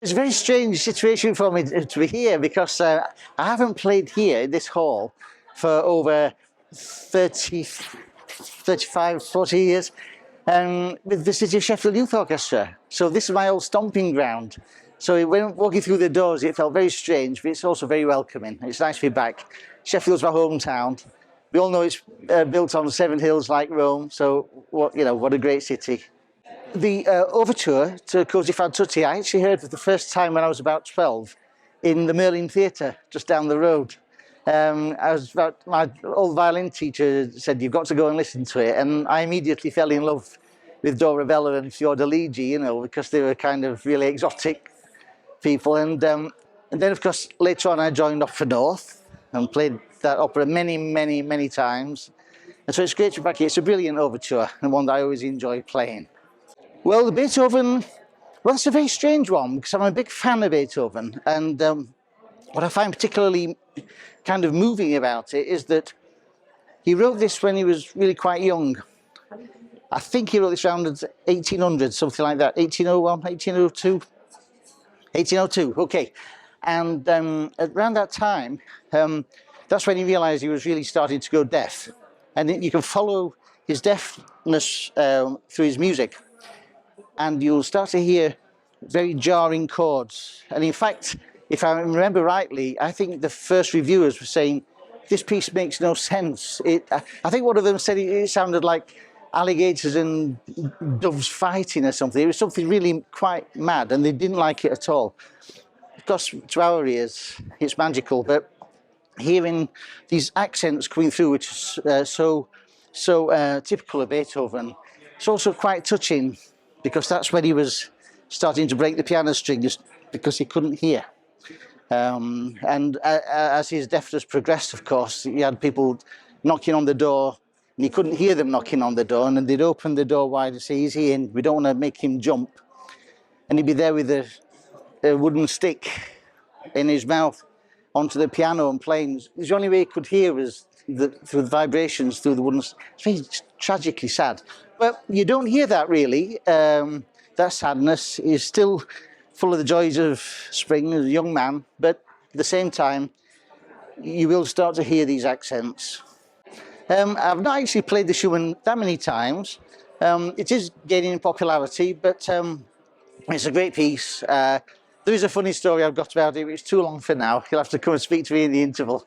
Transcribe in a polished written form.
It's a very strange situation for me to be here because I haven't played here in this hall for over 30, 35, 40 years with the City of Sheffield Youth Orchestra. So this is my old stomping ground. So when walking through the doors, it felt very strange, but it's also very welcoming. It's nice to be back. Sheffield's my hometown. We all know it's built on 7 hills like Rome. So what a great city. The overture to Così fan tutte I actually heard for the first time when I was about 12 in the Merlin Theatre just down the road. My old violin teacher said, "You've got to go and listen to it," and I immediately fell in love with Dorabella and Fiordaligi, because they were kind of really exotic people. And then, of course, later on I joined Opera North and played that opera many, many, many times. And so it's great to be back here. It's a brilliant overture and one that I always enjoy playing. Well, the Beethoven, well, it's a very strange one because I'm a big fan of Beethoven. And what I find particularly kind of moving about it is that he wrote this when he was really quite young. I think he wrote this around 1800, something like that, 1801, 1802, 1802, okay. And around that time, that's when he realized he was really starting to go deaf. And you can follow his deafness through his music. And you'll start to hear very jarring chords. And in fact, if I remember rightly, I think the first reviewers were saying, this piece makes no sense. I think one of them said it sounded like alligators and doves fighting or something. It was something really quite mad, and they didn't like it at all. Of course, to our ears, it's magical, but hearing these accents coming through, which is so typical of Beethoven, it's also quite touching, because that's when he was starting to break the piano strings because he couldn't hear. And as his deafness progressed, of course, he had people knocking on the door, and he couldn't hear them knocking on the door, and then they'd open the door wide and say, "He's here, and we don't want to make him jump." And he'd be there with a wooden stick in his mouth onto the piano and playing. The only way he could hear was through the vibrations through the wooden. It's very tragically sad. But you don't hear that really. That sadness is still full of the joys of spring as a young man, but at the same time, you will start to hear these accents. I've not actually played the Schumann that many times. It is gaining in popularity, but it's a great piece. There is a funny story I've got about it, but it's too long for now. You'll have to come and speak to me in the interval.